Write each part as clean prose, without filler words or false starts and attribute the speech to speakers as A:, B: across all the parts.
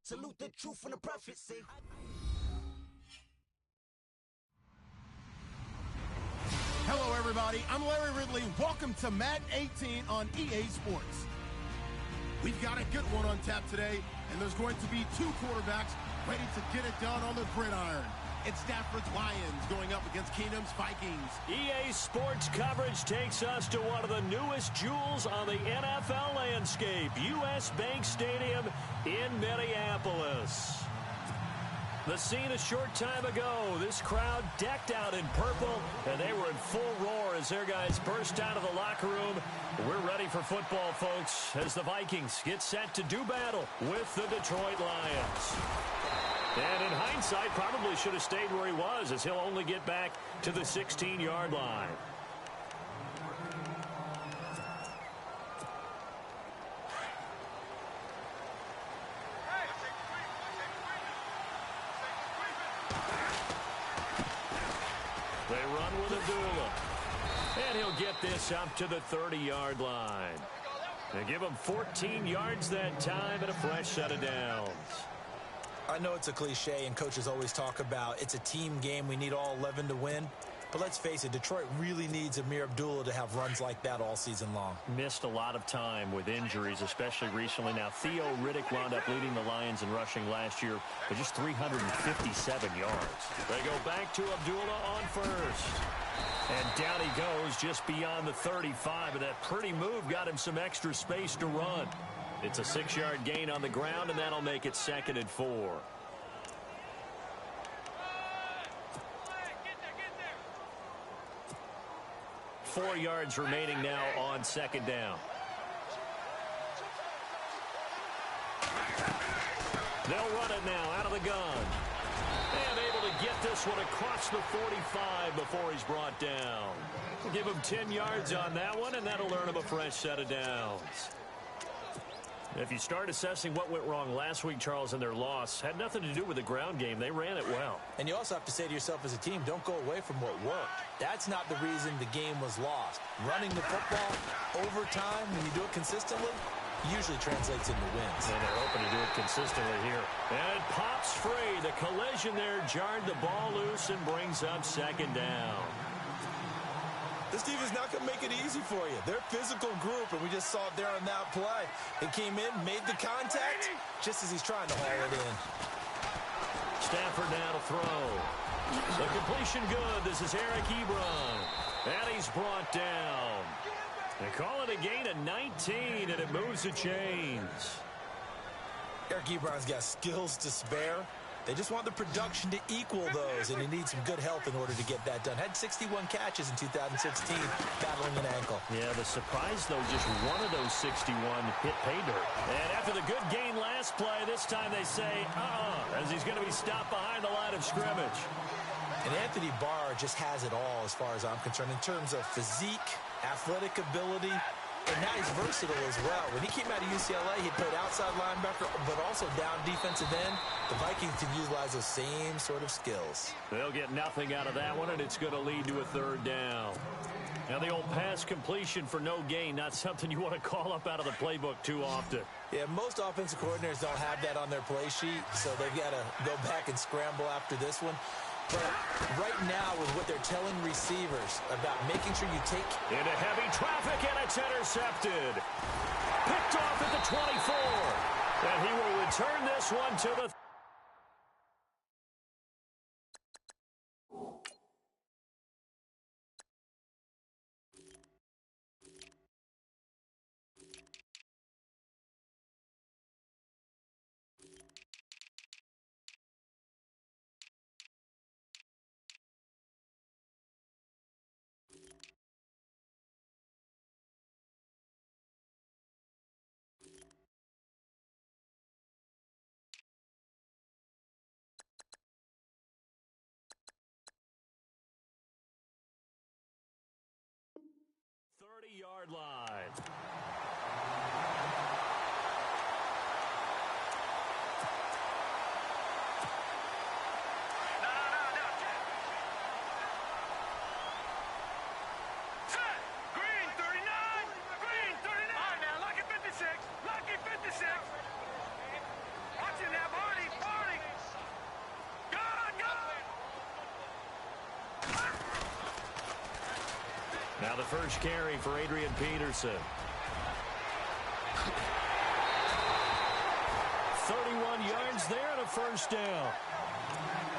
A: Salute the truth and the prophecy.
B: Hello, everybody. I'm Larry Ridley. Welcome to Madden 18 on EA Sports. We've got a good one on tap today, and there's going to be two quarterbacks ready to get it done on the gridiron. It's Stafford's Lions going up against Kingdom's Vikings.
C: EA Sports coverage takes us to one of the newest jewels on the NFL landscape, U.S. Bank Stadium in Minneapolis. The scene a short time ago, this crowd decked out in purple, and they were in full roar as their guys burst out of the locker room. We're ready for football, folks, as the Vikings get set to do battle with the Detroit Lions. And in hindsight, probably should have stayed where he was, as he'll only get back to the 16-yard line. They run with Abdullah. And he'll get this up to the 30-yard line. They give him 14 yards that time and a fresh set of downs.
D: I know it's a cliche, and coaches always talk about it's a team game. We need all 11 to win. But let's face it, Detroit really needs Amir Abdullah to have runs like that all season long.
C: Missed a lot of time with injuries, especially recently. Now, Theo Riddick wound up leading the Lions in rushing last year with just 357 yards. They go back to Abdullah on first. And down he goes just beyond the 35. And that pretty move got him some extra space to run. It's a 6-yard gain on the ground, and that'll make it 2nd and 4. Four yards remaining now on 2nd down. They'll run it now out of the gun. And able to get this one across the 45 before he's brought down. We'll give him 10 yards on that one, and that'll earn him a fresh set of downs. If you start assessing what went wrong last week, Charles, in their loss, had nothing to do with the ground game. They ran it well.
D: And you also have to say to yourself as a team, don't go away from what worked. That's not the reason the game was lost. Running the football over time, when you do it consistently, usually translates into wins.
C: And they're hoping to do it consistently here. And it pops free. The collision there jarred the ball loose and brings up 2nd down.
D: This team is not going to make it easy for you. They're a physical group, and we just saw it there on that play. It came in, made the contact, just as he's trying to haul it in.
C: Stafford now to throw. The completion good. This is Eric Ebron. And he's brought down. They call it a gain of 19, and it moves the chains.
D: Eric Ebron's got skills to spare. They just want the production to equal those, and he needs some good health in order to get that done. Had 61 catches in 2016, battling an ankle.
C: Yeah, the surprise, though, just one of those 61 hit pay dirt. And after the good gain last play, this time they say, as he's going to be stopped behind the line of scrimmage.
D: And Anthony Barr just has it all as far as I'm concerned in terms of physique, athletic ability, and now he's versatile as well. When he came out of UCLA, he played outside linebacker, but also down defensive end. The Vikings can utilize those same sort of skills.
C: They'll get nothing out of that one, and it's going to lead to a 3rd down. Now, the old pass completion for no gain, not something you want to call up out of the playbook too often.
D: Yeah, most offensive coordinators don't have that on their play sheet, so they've got to go back and scramble after this one. But right now, with what they're telling receivers about making sure you take
C: into heavy traffic, and it's intercepted. Picked off at the 24. And he will return this one to the 30-yard line.
E: Lucky 56. Lucky 56. Watching that ball.
C: Now the first carry for Adrian Peterson. 31 yards there and a first down.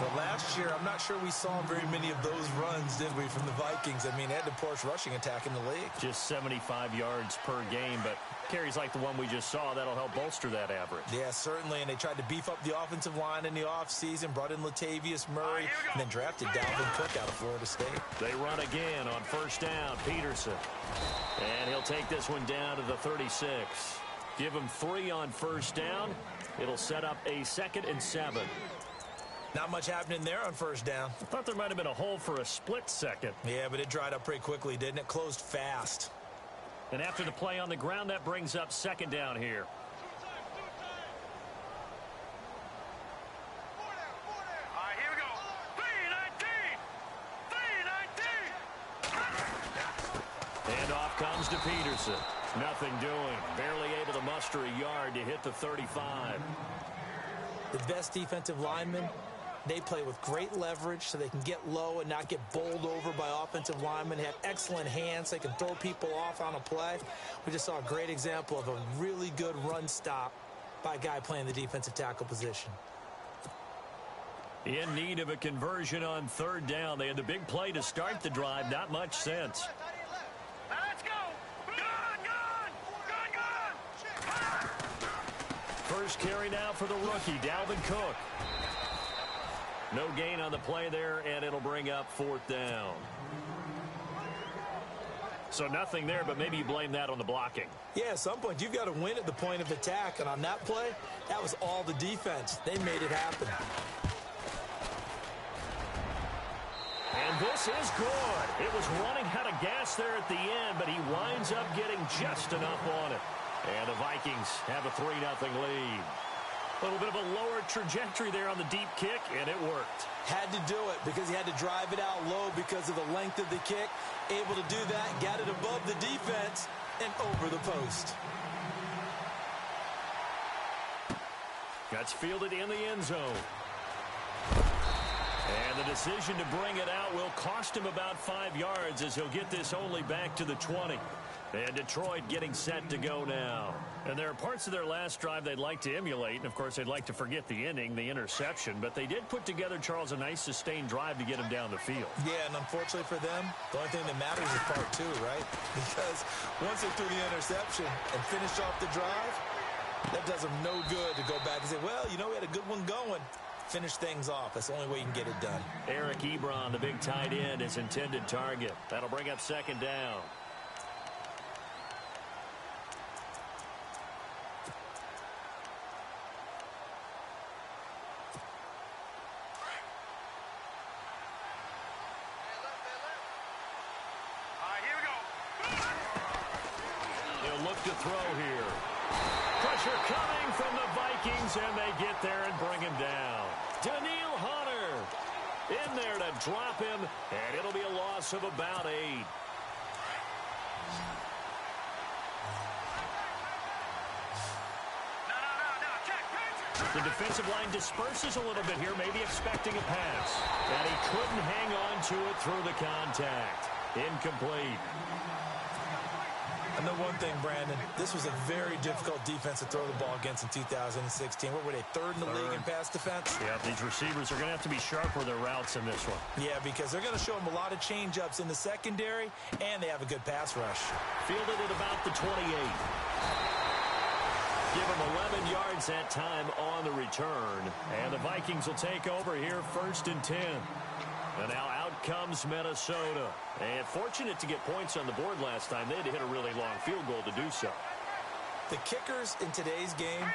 D: Well, last year, I'm not sure we saw very many of those runs, did we, from the Vikings? I mean, they had the poorest rushing attack in the league.
C: Just 75 yards per game, but carries like the one we just saw, that'll help bolster that average.
D: Yeah, certainly, and they tried to beef up the offensive line in the offseason, brought in Latavius Murray, and then drafted Dalvin Cook out of Florida State.
C: They run again on first down, Peterson. And he'll take this one down to the 36. Give him 3 on first down. It'll set up a 2nd and 7.
D: Not much happening there on first down.
C: I thought there might have been a hole for a split second.
D: Yeah, but it dried up pretty quickly, didn't it? Closed fast.
C: And after the play on the ground, that brings up 2nd down here.
E: All right, here we go. 3-19.
C: And off comes to Peterson. Nothing doing. Barely able to muster a yard to hit the 35.
D: The best defensive linemen, they play with great leverage so they can get low and not get bowled over by offensive linemen. They have excellent hands. They can throw people off on a play. We just saw a great example of a really good run stop by a guy playing the defensive tackle position.
C: In need of a conversion on 3rd down. They had the big play to start the drive. Not much sense.
E: Now let's go. Gun.
C: First carry now for the rookie, Dalvin Cook. No gain on the play there, and it'll bring up 4th down. So nothing there, but maybe you blame that on the blocking.
D: Yeah, at some point, you've got to win at the point of attack. And on that play, that was all the defense. They made it happen.
C: And this is good. It was running out of gas there at the end, but he winds up getting just enough on it. And the Vikings have a 3-0 lead. A little bit of a lower trajectory there on the deep kick, and it worked.
D: Had to do it because he had to drive it out low because of the length of the kick. Able to do that, got it above the defense and over the post.
C: That's fielded in the end zone. And the decision to bring it out will cost him about 5 yards as he'll get this only back to the 20. And Detroit getting set to go now. And there are parts of their last drive they'd like to emulate. And, of course, they'd like to forget the inning, the interception. But they did put together, Charles, a nice sustained drive to get him down the field.
D: Yeah, and unfortunately for them, the only thing that matters is part 2, right? Because once they threw the interception and finished off the drive, that does them no good to go back and say, well, you know, we had a good one going. Finish things off. That's the only way you can get it done.
C: Eric Ebron, the big tight end, his intended target. That'll bring up 2nd down. To throw here. Pressure coming from the Vikings, and they get there and bring him down. Daniil Hunter in there to drop him, and it'll be a loss of about 8. The defensive line disperses a little bit here, maybe expecting a pass. And he couldn't hang on to it through the contact. Incomplete.
D: And the one thing, Brandon, this was a very difficult defense to throw the ball against in 2016. What were they, 3rd in the league in pass defense?
C: Yeah, these receivers are going to have to be sharp with their routes in this one.
D: Yeah, because they're going to show them a lot of change-ups in the secondary, and they have a good pass rush.
C: Fielded at about the 28. Give them 11 yards that time on the return. And the Vikings will take over here 1st and 10. And now out comes Minnesota. And fortunate to get points on the board last time. They had to hit a really long field goal to do so.
D: The kickers in today's game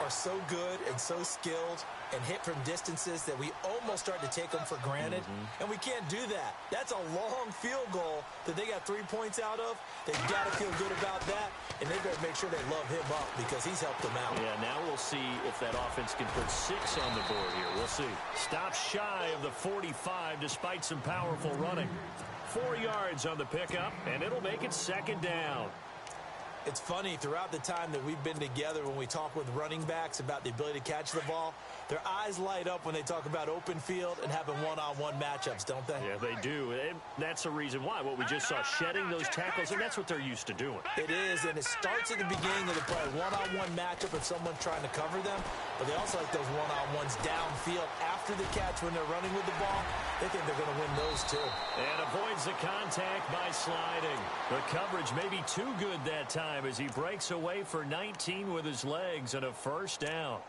D: are so good and so skilled and hit from distances that we almost start to take them for granted. And we can't do that. That's a long field goal that they got 3 points out of. They've got to feel good about that, and they better make sure they love him up because he's helped them out.
C: Yeah, now we'll see if that offense can put 6 on the board here. We'll see. Stop shy of the 45 despite some powerful running. 4 yards on the pickup, and it'll make it 2nd down.
D: It's funny, throughout the time that we've been together, when we talk with running backs about the ability to catch the ball, their eyes light up when they talk about open field and having one-on-one matchups, don't they?
C: Yeah, they do. And that's the reason why. What we just saw, shedding those tackles, and that's what they're used to doing.
D: It is, and it starts at the beginning of the play. One-on-one matchup if someone's trying to cover them, but they also like those one-on-ones downfield after the catch when they're running with the ball. They think they're going to win those too.
C: And avoids the contact by sliding. The coverage may be too good that time as he breaks away for 19 with his legs and a first down.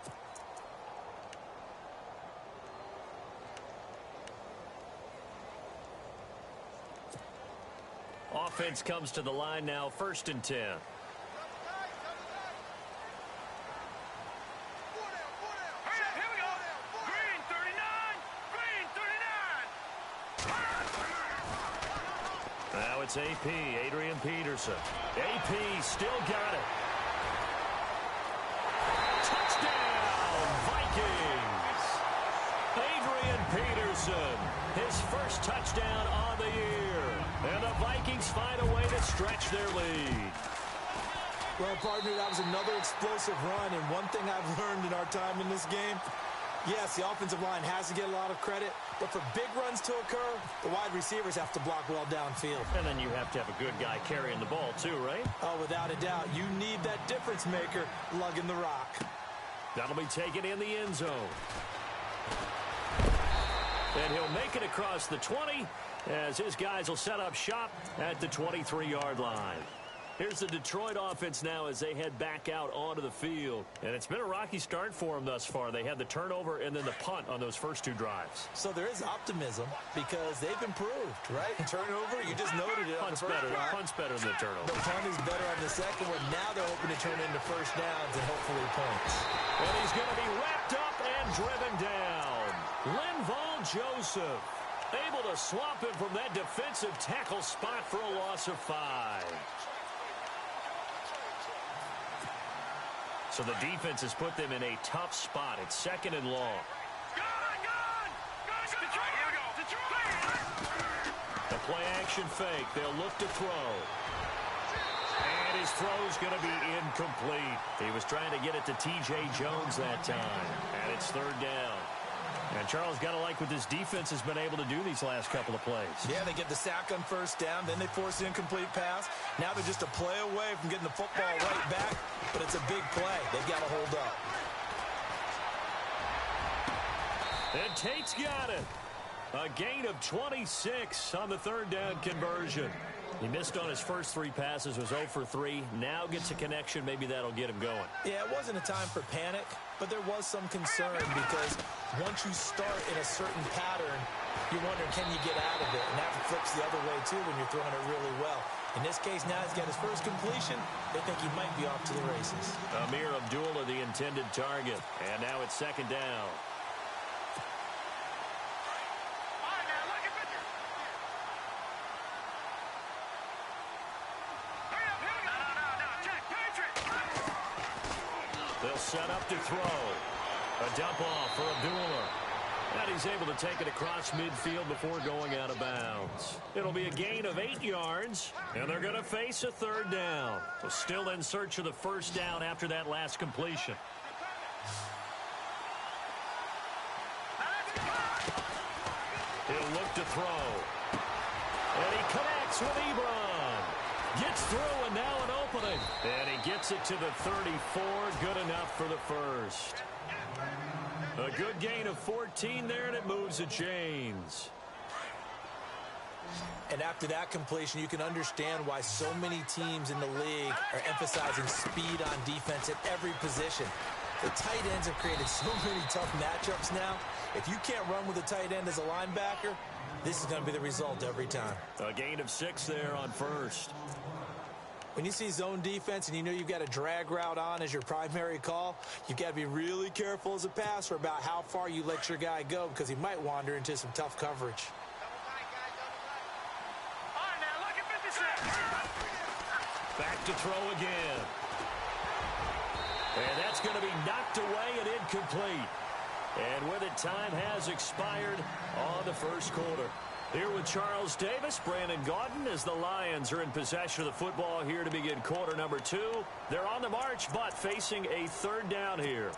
C: Offense comes to the line now, 1st and 10.
E: Here we go. Green 39. Green 39.
C: Now it's AP, Adrian Peterson. AP still got it. Touchdown, Vikings. Adrian Peterson, his first touchdown on the year. And the Vikings find a way to stretch their lead.
D: Well, partner, that was another explosive run, and one thing I've learned in our time in this game, yes, the offensive line has to get a lot of credit, but for big runs to occur, the wide receivers have to block well downfield.
C: And then you have to have a good guy carrying the ball too, right?
D: Oh, without a doubt. You need that difference maker lugging the rock.
C: That'll be taken in the end zone. And he'll make it across the 20 as his guys will set up shop at the 23-yard line. Here's the Detroit offense now as they head back out onto the field. And it's been a rocky start for them thus far. They had the turnover and then the punt on those first 2 drives.
D: So there is optimism because they've improved, right? Turnover, you just noted it.
C: Punt's better. Punt's better than the turnover.
D: The punt is better on the second one. Now they're hoping to turn into first downs and hopefully points.
C: And he's going to be wrapped up and driven down. Linval Joseph able to swamp him from that defensive tackle spot for a loss of 5. So the defense has put them in a tough spot. It's 2nd and long.
E: Here we go.
C: The play action fake. They'll look to throw. And his throw's going to be incomplete. He was trying to get it to T.J. Jones that time. And it's 3rd down. And Charles, got to like what this defense has been able to do these last couple of plays.
D: Yeah, they get the sack on first down, then they force the incomplete pass. Now they're just a play away from getting the football right back, but it's a big play. They've got to hold up.
C: And Tate's got it. A gain of 26 on the 3rd down conversion. He missed on his first 3 passes, was 0 for 3. Now gets a connection. Maybe that'll get him going.
D: Yeah, it wasn't a time for panic, but there was some concern because once you start in a certain pattern, you wonder, can you get out of it? And that flips the other way, too, when you're throwing it really well. In this case, now he's got his first completion. They think he might be off to the races.
C: Amir Abdullah, the intended target. And now it's 2nd down. They'll set up to throw. A dump off for Abdullah. And he's able to take it across midfield before going out of bounds. It'll be a gain of 8 yards, and they're going to face a 3rd down. So still in search of the first down after that last completion. He'll look to throw. And he connects with Ebron. Gets through, and now an opening. And he gets it to the 34. Good enough for the first. A good gain of 14 there, and it moves the chains.
D: And after that completion, you can understand why so many teams in the league are emphasizing speed on defense at every position. The tight ends have created so many tough matchups now. If you can't run with a tight end as a linebacker, this is going to be the result every time.
C: A gain of 6 there on first.
D: When you see zone defense and you know you've got a drag route on as your primary call, you've got to be really careful as a passer about how far you let your guy go because he might wander into some tough coverage.
C: Back to throw again. And that's going to be knocked away and incomplete. And with it, time has expired on the first quarter. Here with Charles Davis, Brandon Gaudin, as the Lions are in possession of the football here to begin quarter number 2. They're on the march, but facing a third down here.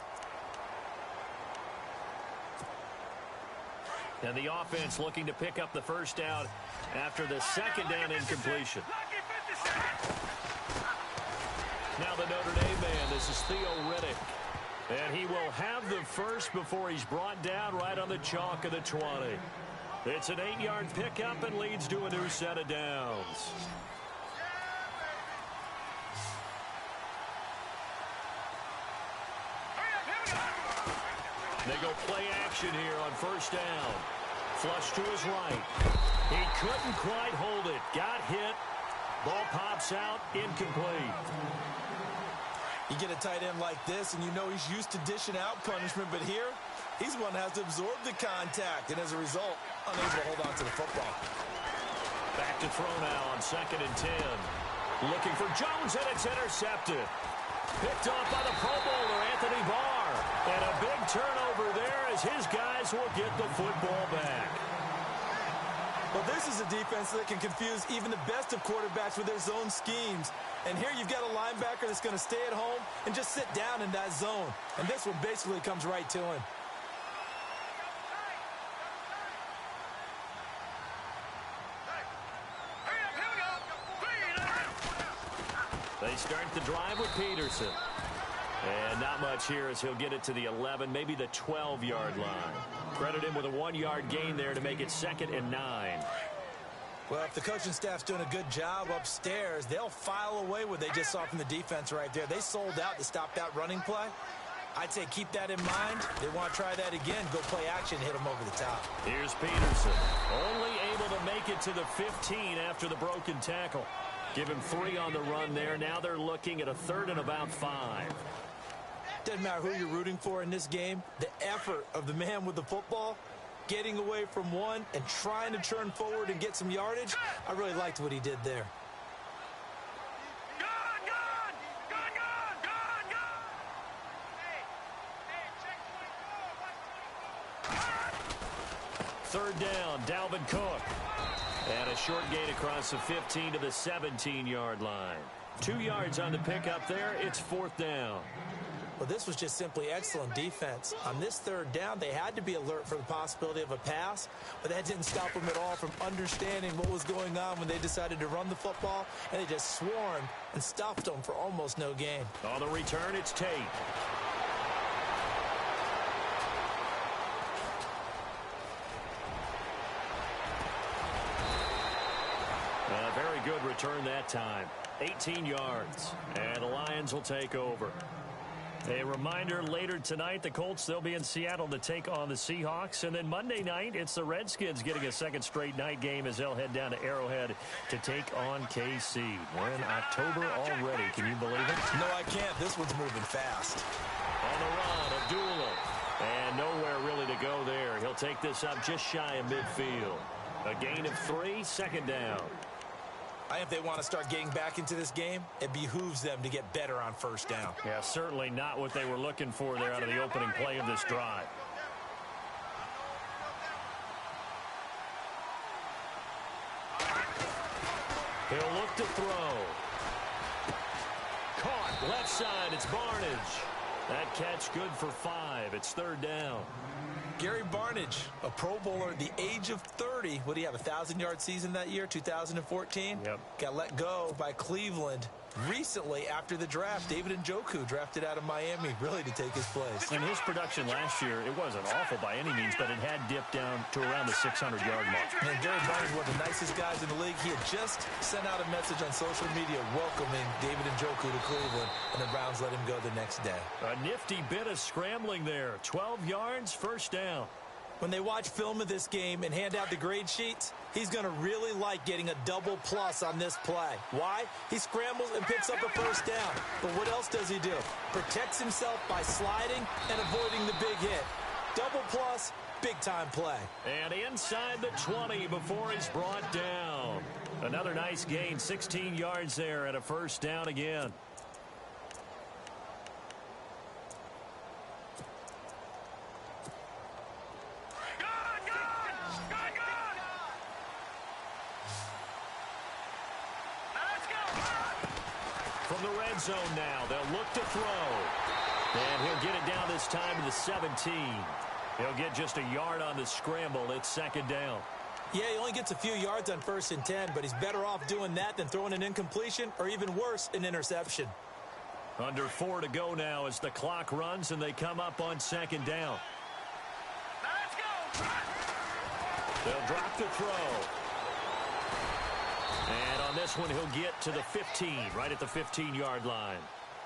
C: And the offense looking to pick up the first down after the second down incompletion. Now the Notre Dame man, this is Theo Riddick. And he will have the first before he's brought down right on the chalk of the 20. It's an 8-yard pickup and leads to a new set of downs. They go play action here on first down. Flush to his right. He couldn't quite hold it. Got hit. Ball pops out. Incomplete.
D: You get a tight end like this, and you know he's used to dishing out punishment, but here, he's the one that has to absorb the contact, and as a result, unable to hold on to the football.
C: Back to throw now on 2nd and 10. Looking for Jones, and it's intercepted. Picked off by the Pro Bowler, Anthony Barr. And a big turnover there as his guys will get the football back.
D: Well, this is a defense that can confuse even the best of quarterbacks with their zone schemes. And here you've got a linebacker that's going to stay at home and just sit down in that zone. And this one basically comes right to him.
C: They start the drive with Peterson. And not much here as he'll get it to the 11, maybe the 12-yard line. Credit him with a 1-yard gain there to make it 2nd and 9.
D: Well, if the coaching staff's doing a good job upstairs, they'll file away what they just saw from the defense right there. They sold out to stop that running play. I'd say keep that in mind. They want to try that again. Go play action, hit them over the top.
C: Here's Peterson. Only able to make it to the 15 after the broken tackle. Give him 3 on the run there. Now they're looking at a 3rd and about 5.
D: Doesn't matter who you're rooting for in this game. The effort of the man with the football, getting away from one and trying to turn forward and get some yardage, I really liked what he did there.
C: Third down, Dalvin Cook. And a short gain across the 15 to the 17-yard line. 2 yards on the pickup there. It's 4th down.
D: Well, this was just simply excellent defense. On this 3rd down, they had to be alert for the possibility of a pass, but that didn't stop them at all from understanding what was going on when they decided to run the football, and they just swarmed and stuffed them for almost no gain.
C: On the return, it's Tate. A very good return that time. 18 yards, and the Lions will take over. A reminder, later tonight, the Colts, they'll be in Seattle to take on the Seahawks. And then Monday night, it's the Redskins getting a second straight night game as they'll head down to Arrowhead to take on KC. We're in October already. Can you believe it?
D: No, I can't. This one's moving fast.
C: On the run, Abdullah. And nowhere really to go there. He'll take this up just shy of midfield. A gain of 3, 2nd down.
D: If they want to start getting back into this game, it behooves them to get better on first down.
C: Yeah, certainly not what they were looking for there out of the opening play of this drive. He'll look to throw. Caught left side. It's Barnage. That catch good for 5. It's 3rd down.
D: Gary Barnage, a Pro Bowler at the age of 30. What do you have, a 1,000-yard season that year, 2014?
C: Yep.
D: Got let go by Cleveland recently after the draft. David Njoku drafted out of Miami really to take his place.
C: And his production last year, it wasn't awful by any means, but it had dipped down to around the 600-yard mark.
D: And Gary Barnage, one of the nicest guys in the league. He had just sent out a message on social media welcoming David Njoku to Cleveland, and the Browns let him go the next day.
C: A nifty bit of scrambling there. 12 yards, 1st down.
D: When they watch film of this game and hand out the grade sheets, he's going to really like getting a double plus on this play. Why? He scrambles and picks up a 1st down. But what else does he do? Protects himself by sliding and avoiding the big hit. Double plus, big-time play.
C: And inside the 20 before he's brought down. Another nice gain, 16 yards there and a 1st down again. from the red zone now. They'll look to throw. And he'll get it down this time to the 17. He'll get just a yard on the scramble. It's second down.
D: Yeah, he only gets a few yards on 1st and 10, but he's better off doing that than throwing an incompletion or even worse, an interception.
C: Under 4 to go now as the clock runs and they come up on second down.
E: Now let's go.
C: They'll drop to throw. And on this one, he'll get to the 15, right at the 15-yard line.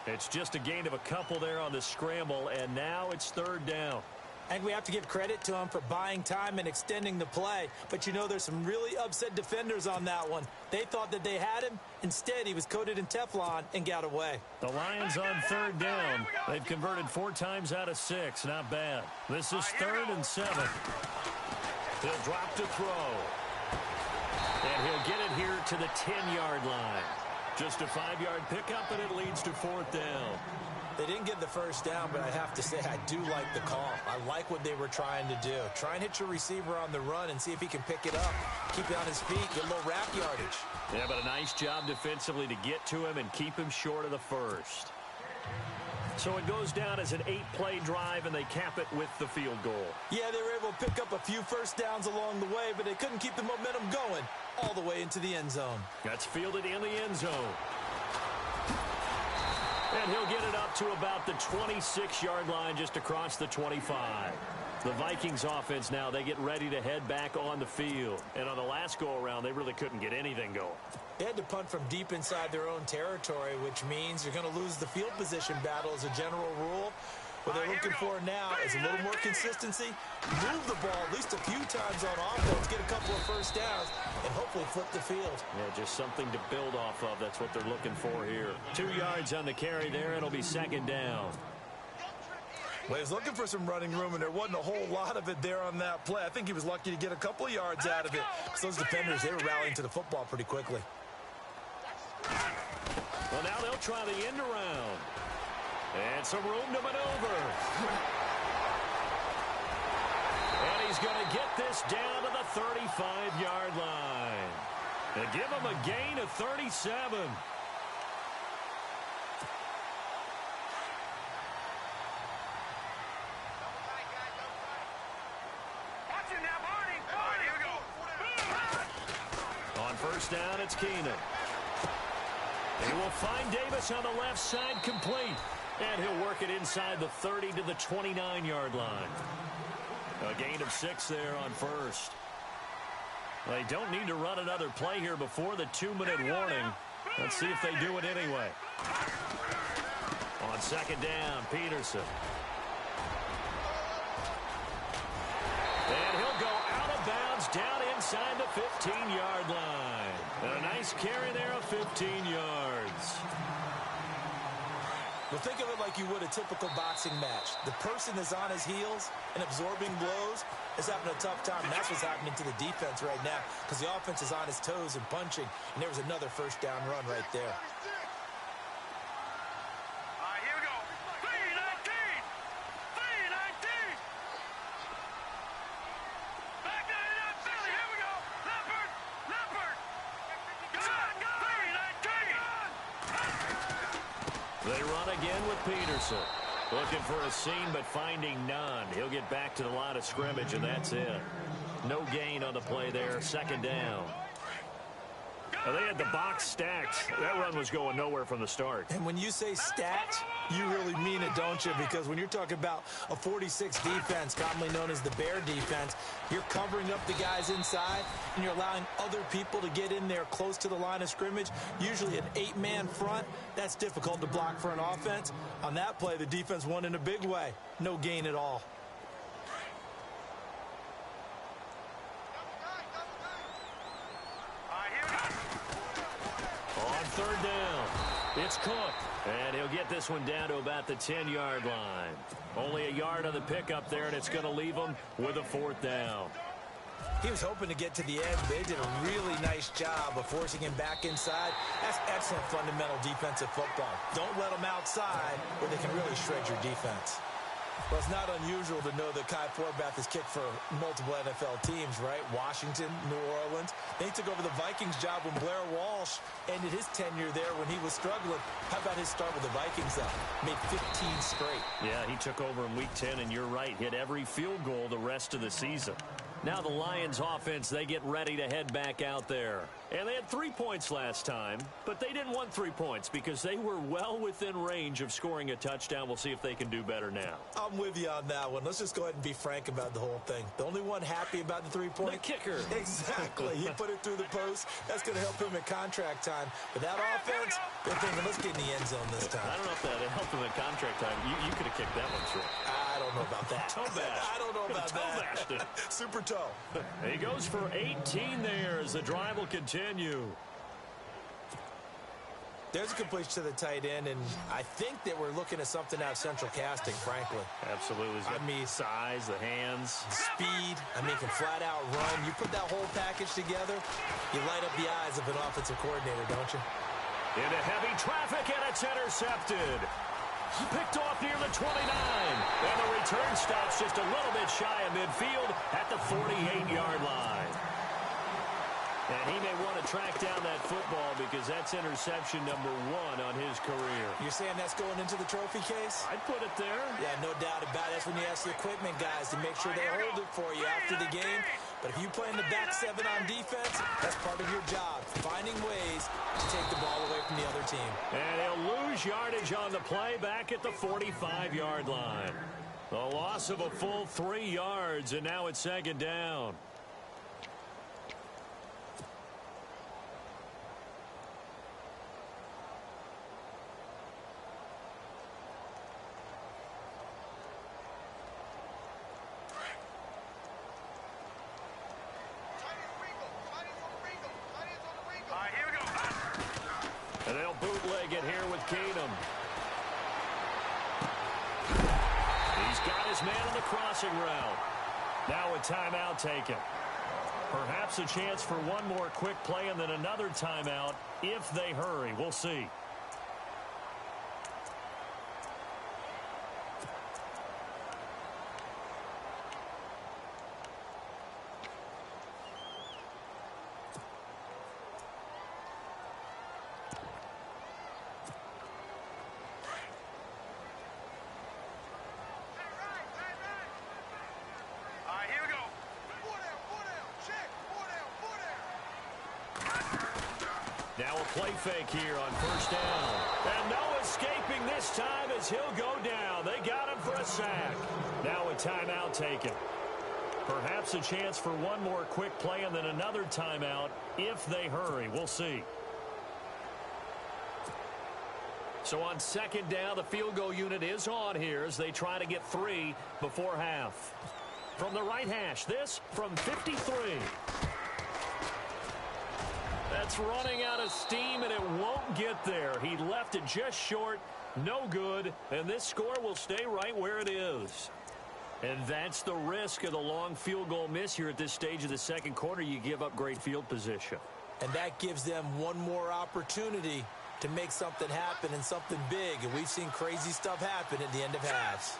C: It's just a gain of a couple there on the scramble, and now it's third down.
D: And we have to give credit to him for buying time and extending the play. But, you know, there's some really upset defenders on that one. They thought that they had him. Instead, he was coated in Teflon and got away.
C: The Lions on third down. They've converted 4 times out of 6. Not bad. This is 3rd and 7. He'll drop to throw. And he'll get it here to the 10-yard line. Just a 5-yard pickup, and it leads to 4th down.
D: They didn't get the first down, but I have to say I do like the call. I like what they were trying to do. Try and hit your receiver on the run and see if he can pick it up. Keep it on his feet, get a little wrap yardage.
C: Yeah, but a nice job defensively to get to him and keep him short of the first. So it goes down as an 8-play drive, and they cap it with the field goal.
D: Yeah, they were able to pick up a few first downs along the way, but they couldn't keep the momentum going all the way into the end zone.
C: That's fielded in the end zone. And he'll get it up to about the 26-yard line just across the 25. The Vikings offense now, they get ready to head back on the field. And on the last go-around, they really couldn't get anything going.
D: They had to punt from deep inside their own territory, which means you're going to lose the field position battle as a general rule. What they're looking for now is a little more consistency, move the ball at least a few times on offense, get a couple of first downs, and hopefully flip the field.
C: Yeah, just something to build off of. That's what they're looking for here. 2 yards on the carry there. It'll be second down.
D: Well, he was looking for some running room, and there wasn't a whole lot of it there on that play. I think he was lucky to get a couple of yards out of it. Because those defenders, they were rallying to the football pretty quickly.
C: Well, now they'll try the end around. And some room to maneuver. And he's going to get this down to the 35-yard line. And give him a gain of 37.
E: Watch it now, Barney. All right, here we go.
C: On first down, it's Keenan. He will find Davis on the left side, complete. And he'll work it inside the 30 to the 29-yard line. A gain of 6 there on first. They don't need to run another play here before the 2-minute warning. Let's see if they do it anyway. On second down, Peterson. And he'll go out of bounds down inside the 15-yard line. And a nice carry there of 15 yards.
D: Well, think of it like you would a typical boxing match. The person is on his heels and absorbing blows is having a tough time. And that's what's happening to the defense right now because the offense is on his toes and punching. And there was another first down run right there.
E: All right, here we go. 3-19. 3-19. Back that it up, Billy. Here we go. Leopard. Leopard. Go. 3-19.
C: They run again with Peterson. Looking for a seam, but finding none. He'll get back to the line of scrimmage, and that's it. No gain on the play there. Second down. They had the box stacked. That run was going nowhere from the start.
D: And when you say stacked, you really mean it, don't you? Because when you're talking about a 46 defense, commonly known as the Bear defense, you're covering up the guys inside, and you're allowing other people to get in there close to the line of scrimmage, usually an 8-man front. That's difficult to block for an offense. On that play, the defense won in a big way. No gain at all.
C: On third down, it's Cook. And he'll get this one down to about the 10-yard line. Only a yard on the pickup there, and it's going to leave him with a fourth down.
D: He was hoping to get to the edge. They did a really nice job of forcing him back inside. That's excellent fundamental defensive football. Don't let them outside where they can really shred your defense. Well, it's not unusual to know that Kai Forbath has kicked for multiple NFL teams, right? Washington, New Orleans. They took over the Vikings job when Blair Walsh ended his tenure there when he was struggling. How about his start with the Vikings, though? Made 15 straight.
C: Yeah, he took over in Week 10, and you're right, hit every field goal the rest of the season. Now the Lions offense, they get ready to head back out there. And they had 3 points last time, but they didn't want 3 points because they were well within range of scoring a touchdown. We'll see if they can do better now.
D: I'm with you on that one. Let's just go ahead and be frank about the whole thing. The only one happy about the 3-point?
C: The kicker.
D: Exactly. He put it through the post. That's going to help him at contract time. But that offense, they're thinking, let's get in the end zone this time.
C: I don't know if that helped him at contract time. You could have kicked that one through.
D: I don't know about that.
C: Toe bash.
D: I don't know about
C: bashed it.
D: Super toe.
C: He goes for 18 there as the drive will continue.
D: There's a completion to the tight end, and I think that we're looking at something out of central casting, frankly.
C: Absolutely.
D: I mean,
C: size, the hands.
D: Speed. I mean, can flat out run. You put that whole package together, you light up the eyes of an offensive coordinator, don't you?
C: Into heavy traffic, and it's intercepted. Picked off near the 29. And the return stops just a little bit shy of midfield at the 48-yard line. And he may want to track down that football because that's interception number 1 on his career.
D: You're saying that's going into the trophy case?
C: I'd put it there.
D: Yeah, no doubt about it. That's when you ask the equipment guys to make sure they hold it for you after the game. But if you play in the back 7 on defense, that's part of your job, finding ways to take the ball away from the other team.
C: And he'll lose yardage on the play back at the 45-yard line. The loss of a full 3 yards, and now it's second down. And they'll bootleg it here with Keenum. He's got his man on the crossing route. Now a timeout taken. Perhaps a chance for one more quick play and then another timeout if they hurry. We'll see. Now a play fake here on first down. And no escaping this time as he'll go down. They got him for a sack. Now a timeout taken. Perhaps a chance for one more quick play and then another timeout if they hurry. We'll see. So on second down, the field goal unit is on here as they try to get 3 before half. From the right hash, this from 53. That's running out of steam, and it won't get there. He left it just short, no good, and this score will stay right where it is. And that's the risk of the long field goal miss here at this stage of the second quarter. You give up great field position.
D: And that gives them one more opportunity to make something happen and something big. And we've seen crazy stuff happen at the end of halves.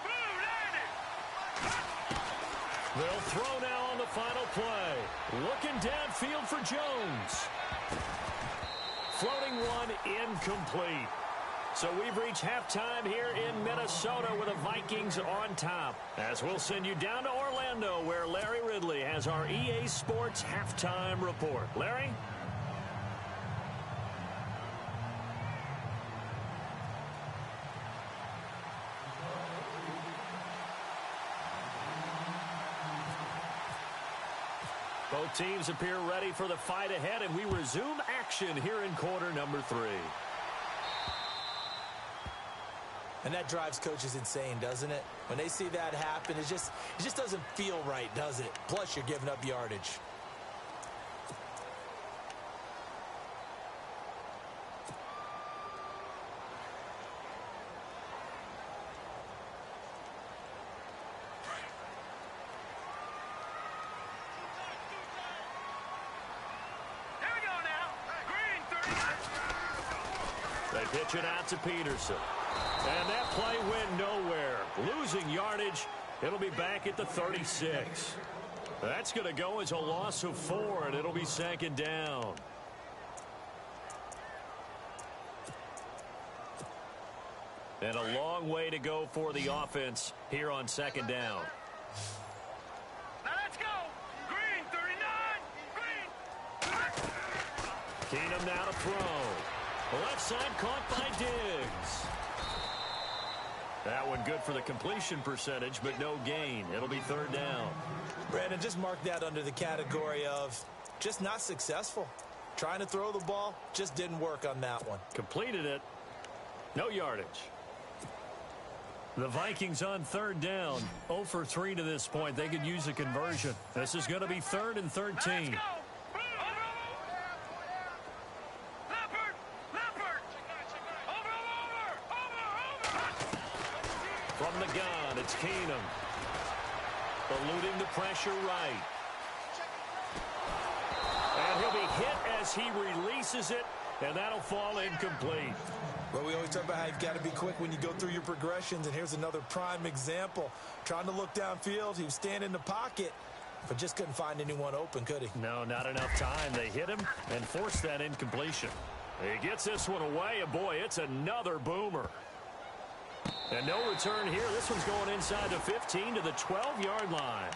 C: They'll throw now on the final play. Looking downfield for Jones. Floating one incomplete. So we've reached halftime here in Minnesota with the Vikings on top. As we'll send you down to Orlando where Larry Ridley has our EA Sports halftime report. Larry? Both teams appear ready for the fight ahead, and we resume action here in quarter number 3.
D: And that drives coaches insane, doesn't it? When they see that happen, it just doesn't feel right, does it? Plus, you're giving up yardage.
C: They pitch it out to Peterson. And that play went nowhere. Losing yardage. It'll be back at the 36. That's going to go as a loss of 4, and it'll be second down. And a long way to go for the offense here on second down.
E: Now let's go. Green, 39. Green.
C: Keenum now to throw. Left side caught by Diggs. That one good for the completion percentage, but no gain. It'll be third down.
D: Brandon, just mark that under the category of just not successful. Trying to throw the ball, just didn't work on that one.
C: Completed it. No yardage. The Vikings on third down. 0 for 3 to this point. They could use a conversion. This is going to be 3rd and 13. From the gun, it's Keenum. Eluding the pressure right. And he'll be hit as he releases it, and that'll fall incomplete.
D: Well, we always talk about how you've got to be quick when you go through your progressions, and here's another prime example. Trying to look downfield, he was standing in the pocket, but just couldn't find anyone open, could he?
C: No, not enough time. They hit him and forced that incompletion. He gets this one away, and boy, it's another boomer. And no return here. This one's going inside the 15 to the 12-yard line.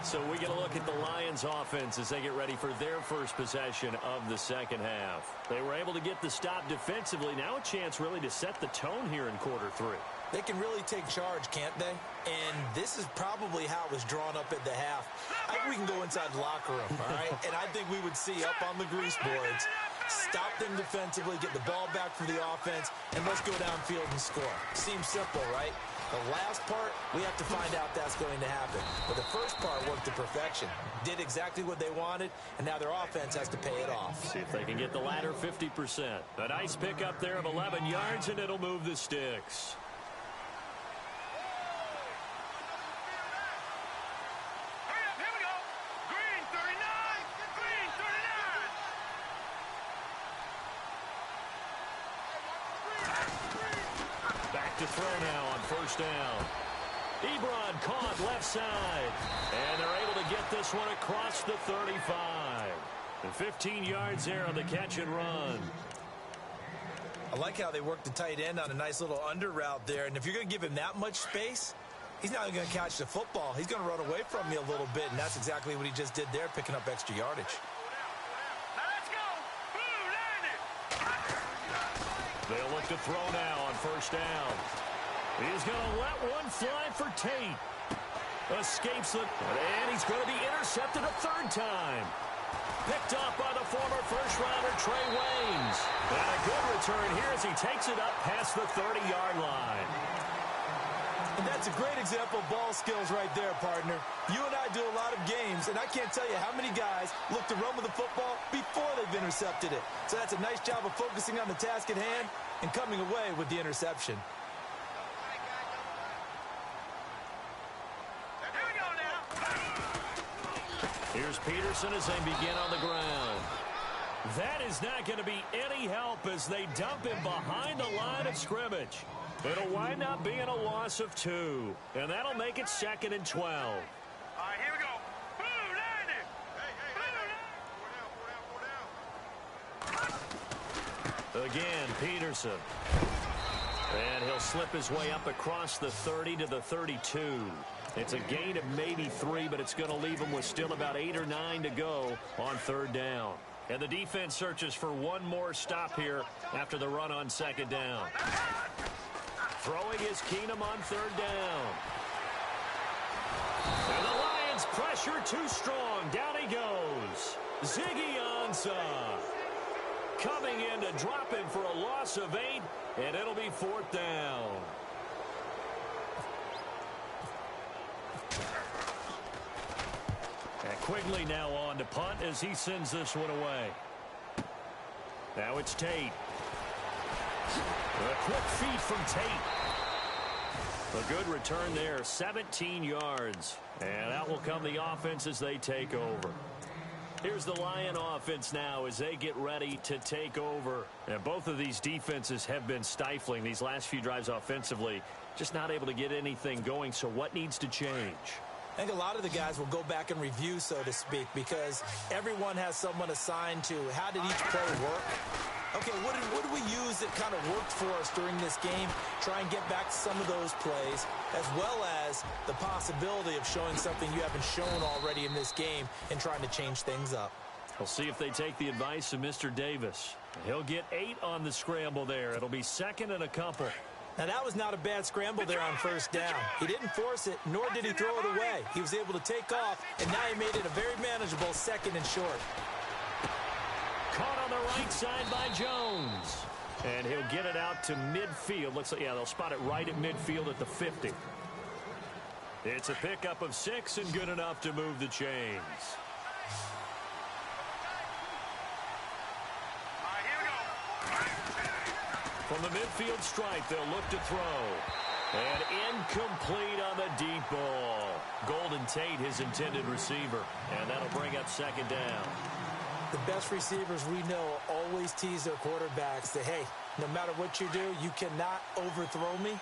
C: So we get a look at the Lions offense as they get ready for their first possession of the second half. They were able to get the stop defensively. Now a chance really to set the tone here in quarter 3.
D: They can really take charge, can't they? And this is probably how it was drawn up at the half. I think we can go inside the locker room, all right? And I think we would see up on the grease boards, stop them defensively, get the ball back for the offense, and let's go downfield and score. Seems simple, right? The last part, we have to find out that's going to happen. But the first part worked to perfection. Did exactly what they wanted, and now their offense has to pay it off.
C: See if they can get the latter 50%. A nice pickup there of 11 yards, and it'll move the sticks. To throw now on first down. Ebron caught left side. And they're able to get this one across the 35. And 15 yards there on the catch and run.
D: I like how they worked the tight end on a nice little under route there. And if you're going to give him that much space, he's not going to catch the football. He's going to run away from you a little bit. And that's exactly what he just did there, picking up extra yardage.
C: They'll look to throw now on first down. He's going to let one fly for Tate. Escapes it, and he's going to be intercepted a third time. Picked up by the former first-rounder Trey Waynes. And a good return here as he takes it up past the 30-yard line.
D: And that's a great example of ball skills right there, partner. You and I do a lot of games, and I can't tell you how many guys look to run with the football before they've intercepted it. So that's a nice job of focusing on the task at hand and coming away with the interception.
E: Here we go now.
C: Here's Peterson as they begin on the ground. That is not going to be any help as they dump him behind the line of scrimmage. It'll wind up being a loss of 2, and that'll make it 2nd and 12.
E: All right, here we go. Blue,
C: Again, Peterson. And he'll slip his way up across the 30 to the 32. It's a gain of maybe 3, but it's going to leave him with still about 8 or 9 to go on third down. And the defense searches for one more stop here after the run on second down. Throwing is Keenum on third down. And the Lions pressure too strong. Down he goes. Ziggy Ansah coming in to drop him for a loss of 8, and it'll be 4th down. And Quigley now on to punt as he sends this one away. Now it's Tate. A quick feed from Tate. A good return there, 17 yards. And out will come the offense as they take over. Here's the Lion offense now as they get ready to take over. And both of these defenses have been stifling these last few drives offensively. Just not able to get anything going. So what needs to change?
D: I think a lot of the guys will go back and review, so to speak, because everyone has someone assigned to how did each play work. Okay, what did we use that kind of worked for us during this game? Try and get back to some of those plays, as well as the possibility of showing something you haven't shown already in this game and trying to change things up.
C: We'll see if they take the advice of Mr. Davis. He'll get 8 on the scramble there. It'll be second and a couple.
D: Now, that was not a bad scramble there on first down. He didn't force it, nor did he throw it away. He was able to take off, and now he made it a very manageable second and short.
C: Caught on the right side by Jones. And he'll get it out to midfield. Looks like, yeah, they'll spot it right at midfield at the 50. It's a pickup of 6 and good enough to move the chains. From the midfield stripe, they'll look to throw. And incomplete on the deep ball. Golden Tate, his intended receiver. And that'll bring up second down.
D: The best receivers we know always tease their quarterbacks that, hey, no matter what you do, you cannot overthrow me.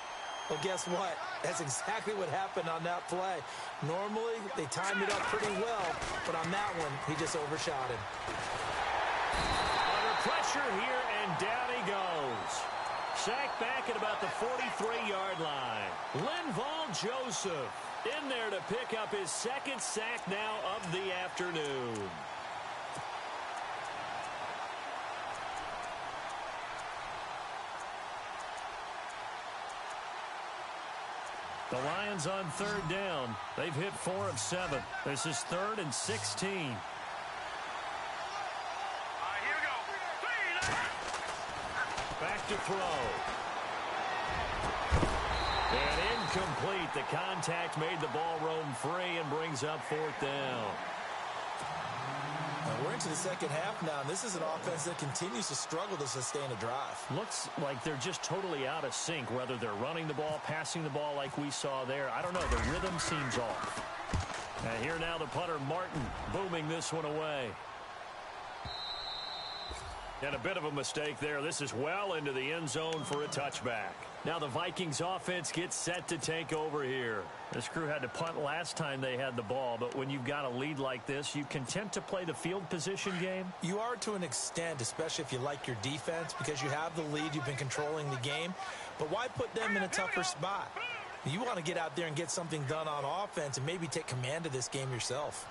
D: Well, guess what? That's exactly what happened on that play. Normally, they timed it up pretty well, but on that one, he just overshot him.
C: Under pressure here, and down he goes. Sacked back at about the 43-yard line. Linval Joseph in there to pick up his second sack now of the afternoon. The Lions on third down. They've hit 4 of 7. This is 3rd and 16.
E: Here we go.
C: Back to throw. And incomplete. The contact made the ball roam free and brings up 4th down.
D: We're into the second half now, and this is an offense that continues to struggle to sustain a drive.
C: Looks like they're just totally out of sync, whether they're running the ball, passing the ball like we saw there. I don't know. The rhythm seems off. And here now the punter, Martin, booming this one away. And a bit of a mistake there. This is well into the end zone for a touchback. Now the Vikings offense gets set to take over here. This crew had to punt last time they had the ball, but when you've got a lead like this, you content to play the field position game?
D: You are to an extent, especially if you like your defense, because you have the lead, you've been controlling the game. But why put them in a tougher spot? You want to get out there and get something done on offense and maybe take command of this game yourself.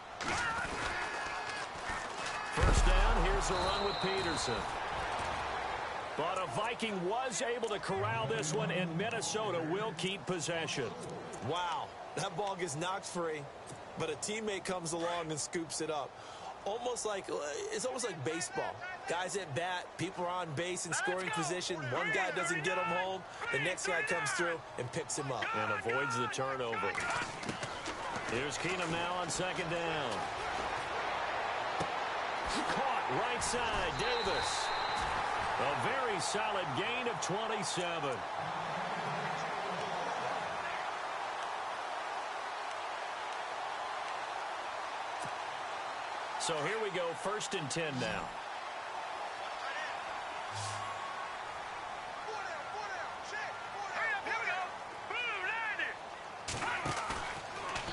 C: First down, here's a run with Peterson. But a Viking was able to corral this one, and Minnesota will keep possession.
D: Wow, that ball gets knocked free, but a teammate comes along and scoops it up. It's almost like baseball. Guys at bat, people are on base in scoring position. One guy doesn't get him home. The next guy comes through and picks him up.
C: And avoids the turnover. Here's Keenum now on second down. Caught right side, Davis. A very solid gain of 27. So here we go, 1st and 10 now.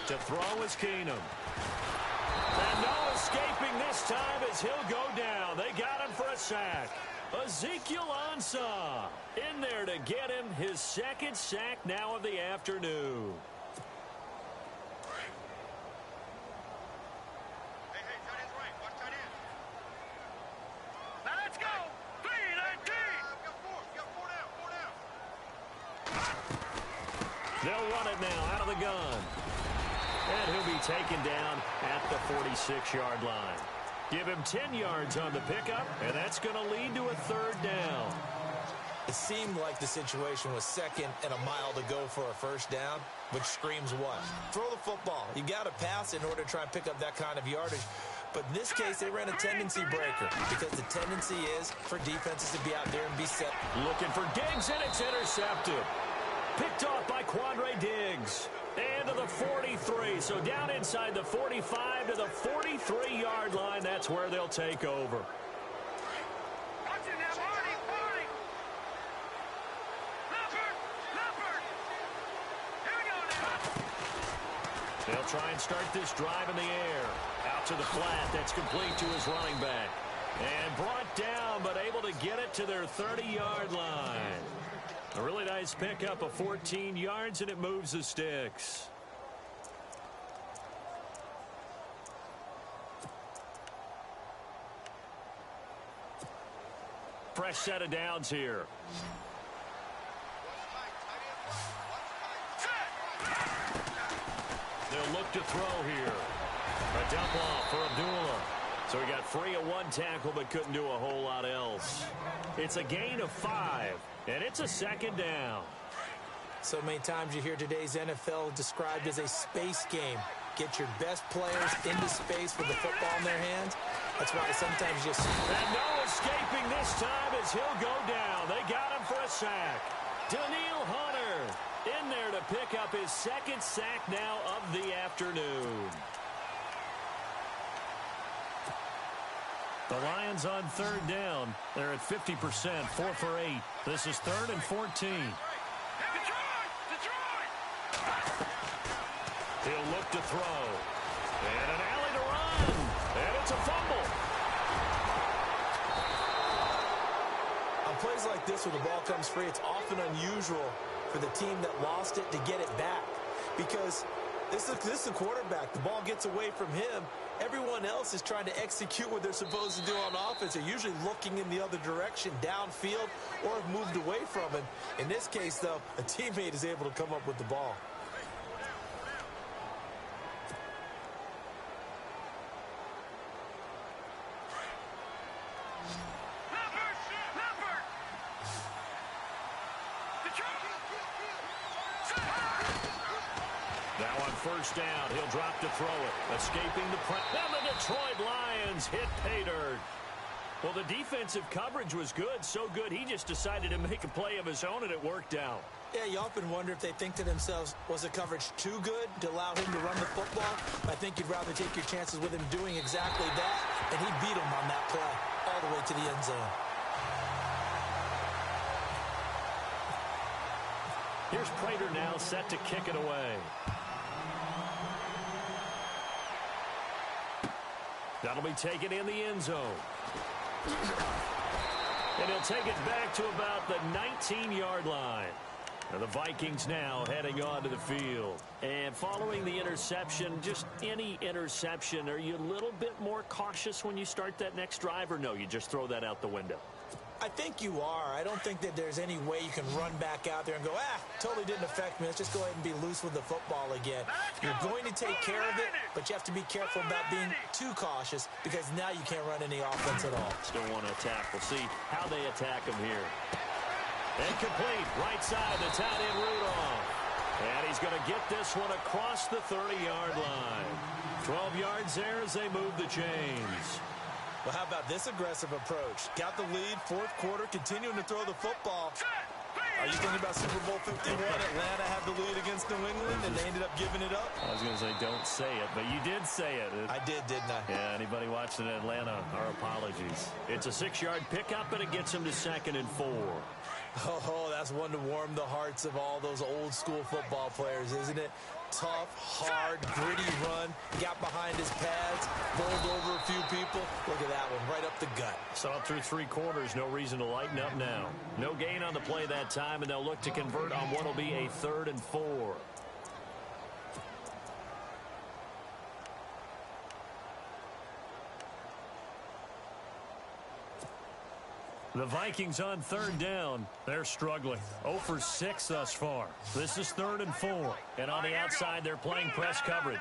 C: To throw is Keenum. And no escaping this time as he'll go down. They got him for a sack. Ezekiel Ansah in there to get him his second sack now of the afternoon.
E: Now let's go. 3-19.
C: They'll run it now out of the gun. And he'll be taken down at the 46-yard line. Give him 10 yards on the pickup, and that's going to lead to a 3rd down.
D: It seemed like the situation was 2nd and a mile to go for a 1st down, which screams what? Throw the football. You got to pass in order to try and pick up that kind of yardage. But in this case, they ran a tendency breaker because the tendency is for defenses to be out there and be set.
C: Looking for Diggs, and it's intercepted. Picked off by Quandre Diggs. And to the 43, so down inside the 45 to the 43-yard line. That's where they'll take over.
E: Watch it now, Marty, Marty. Leopard. Here we go now.
C: They'll try and start this drive in the air. Out to the flat. That's complete to his running back. And brought down, but able to get it to their 30-yard line. A really nice pickup of 14 yards, and it moves the sticks. Fresh set of downs here. They'll look to throw here. A dump off for Abdullah. So he got free of one tackle but couldn't do a whole lot else. It's a gain of 5, and it's a second down.
D: So many times you hear today's NFL described as a space game. Get your best players into space with the football in their hands. That's why sometimes you just...
C: And no escaping this time as he'll go down. They got him for a sack. Daniil Hunter in there to pick up his second sack now of the afternoon. The Lions on third down. They're at 50%, 4 for 8. This is 3rd and 14.
E: Detroit!
C: He'll look to throw. And an alley to run. And it's a fumble.
D: On plays like this where the ball comes free, it's often unusual for the team that lost it to get it back. Because this is the quarterback. The ball gets away from him. Everyone else is trying to execute what they're supposed to do on offense. They're usually looking in the other direction, downfield, or have moved away from him. In this case, though, a teammate is able to come up with the ball.
E: Leopard!
C: Now on first down, he'll drop to throw it. Escaping the press. And the Detroit Lions hit pay dirt. Well, the defensive coverage was good, so good he just decided to make a play of his own, and it worked out.
D: Yeah, you often wonder if they think to themselves, was the coverage too good to allow him to run the football? I think you'd rather take your chances with him doing exactly that, and he beat him on that play all the way to the end zone.
C: Here's Prater now set to kick it away. That'll be taken in the end zone. And he'll take it back to about the 19-yard line. And the Vikings now heading onto the field. And following the interception, just any interception, are you a little bit more cautious when you start that next drive, or no, you just throw that out the window?
D: I think you are. I don't think that there's any way you can run back out there and go, totally didn't affect me. Let's just go ahead and be loose with the football again. You're going to take care of it, but you have to be careful about being too cautious because now you can't run any offense at all.
C: Still want to attack. We'll see how they attack him here. Incomplete. Right side, the tight end Rudolph. And he's going to get this one across the 30-yard line. 12 yards there as they move the chains.
D: Well, how about this aggressive approach? Got the lead, fourth quarter, continuing to throw the football. Are you thinking about Super Bowl 51? Atlanta had the lead against New England, and they ended up giving it up?
C: I was going to say don't say it, but you did say it.
D: I did, didn't I?
C: Yeah, anybody watching Atlanta, our apologies. It's a 6-yard pickup, and it gets him to 2nd and 4.
D: Oh, that's one to warm the hearts of all those old-school football players, isn't it? Tough, hard, gritty run. Got behind his pads, bowled over a few people. Look at that one, right up the gut.
C: Saw it through 3 quarters. No reason to lighten up now. No gain on the play that time, and they'll look to convert on what will be a 3rd and 4. The Vikings on 3rd down. They're struggling. 0 for 6 thus far. This is 3rd and 4. And on the outside, they're playing press coverage.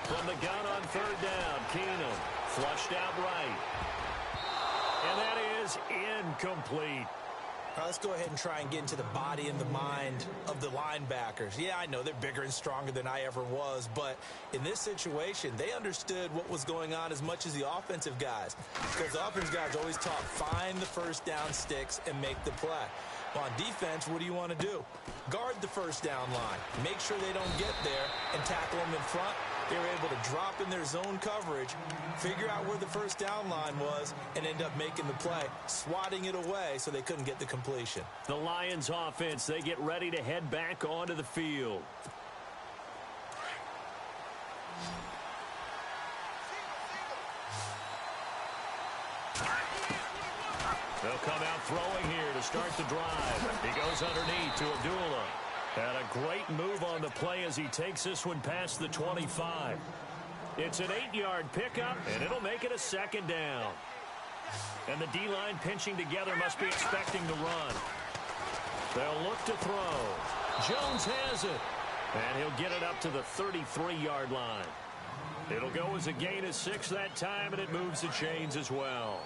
C: From the gun on 3rd down, Keenum flushed out right. And that is incomplete.
D: Now let's go ahead and try and get into the body and the mind of the linebackers. Yeah, I know they're bigger and stronger than I ever was, but in this situation, they understood what was going on as much as the offensive guys. Because the offensive guys always taught, find the first down sticks and make the play. Well, on defense, what do you want to do? Guard the first down line. Make sure they don't get there and tackle them in front. They were able to drop in their zone coverage, figure out where the first down line was, and end up making the play, swatting it away so they couldn't get the completion.
C: The Lions offense, they get ready to head back onto the field. They'll come out throwing here to start the drive. He goes underneath to Abdullah. And a great move on the play as he takes this one past the 25. It's an 8-yard pickup, and it'll make it a second down. And the D-line pinching together must be expecting to run. They'll look to throw. Jones has it. And he'll get it up to the 33-yard line. It'll go as a gain of 6 that time, and it moves the chains as well.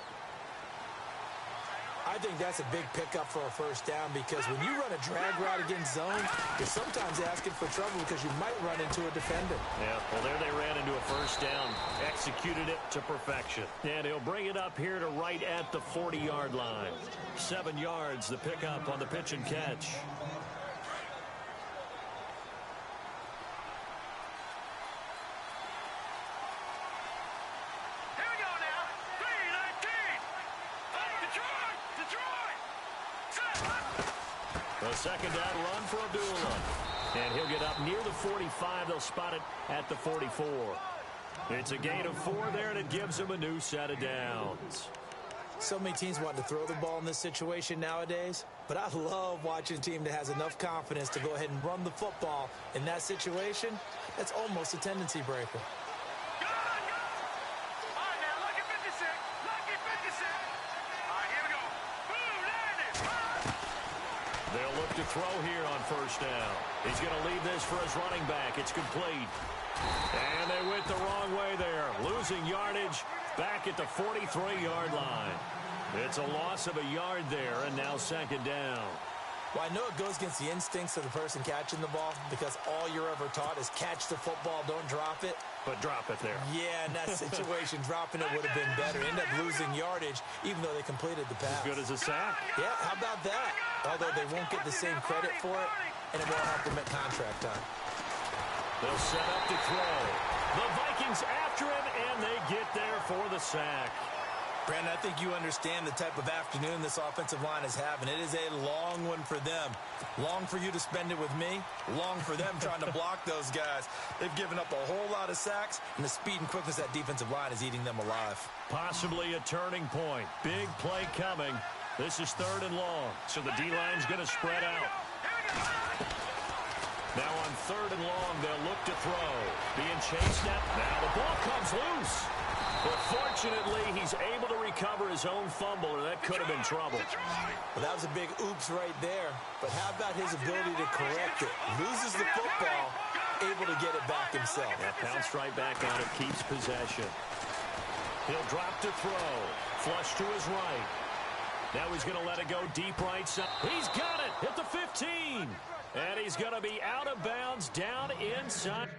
D: I think that's a big pickup for a first down because when you run a drag route against zone, you're sometimes asking for trouble because you might run into a defender.
C: Yeah, well, there they ran into a first down, executed it to perfection. And he'll bring it up here to right at the 40-yard line. 7 yards, the pickup on the pitch and catch. A second down run for Abdullah. And he'll get up near the 45. They'll spot it at the 44. It's a gain of 4 there, and it gives him a new set of downs.
D: So many teams want to throw the ball in this situation nowadays, but I love watching a team that has enough confidence to go ahead and run the football in that situation. That's almost a tendency breaker.
C: They'll look to throw here on first down. He's going to leave this for his running back. It's complete. And they went the wrong way there. Losing yardage back at the 43-yard line. It's a loss of a yard there, and now second down.
D: Well, I know it goes against the instincts of the person catching the ball because all you're ever taught is catch the football, don't drop it.
C: But drop it there.
D: Yeah, in that situation, dropping it would have been better. End up losing yardage, even though they completed the pass.
C: As good as a sack.
D: Yeah, how about that? Although they won't get the same credit for it, and it won't help them at contract time.
C: They'll set up to throw. The Vikings after him, and they get there for the sack.
D: Brandon, I think you understand the type of afternoon this offensive line is having. It is a long one for them. Long for you to spend it with me. Long for them trying to block those guys. They've given up a whole lot of sacks, and the speed and quickness of that defensive line is eating them alive.
C: Possibly a turning point. Big play coming. This is 3rd and long, so the D-line's going to spread out. Now on 3rd and long, they'll look to throw. Being chased now. Now the ball comes loose. But fortunately, he's able to recover his own fumble, or that could have been trouble.
D: Well, that was a big oops right there. But how about his ability to correct it? Loses the football, able to get it back himself.
C: Yeah, bounced right back on it, keeps possession. He'll drop to throw. Flush to his right. Now he's going to let it go deep right side. He's got it at the 15. And he's going to be out of bounds down inside.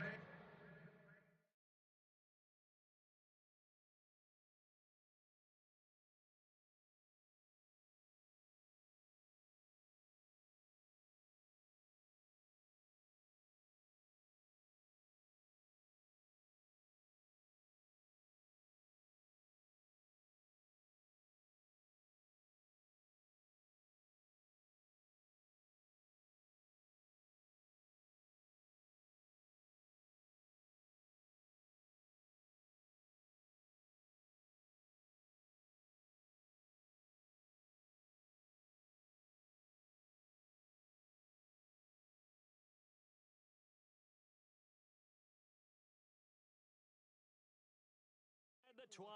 C: The 20.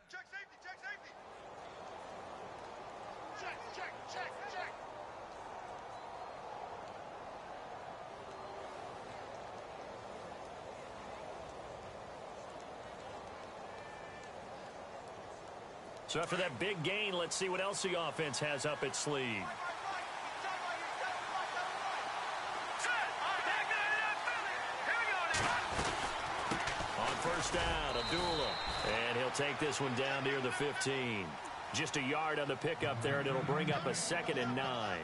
E: Check safety, check safety. Check.
C: So after that big gain, let's see what else the offense has up its sleeve. Abdullah. And he'll take this one down near the 15. Just a yard on the pickup there, and it'll bring up a 2nd and 9.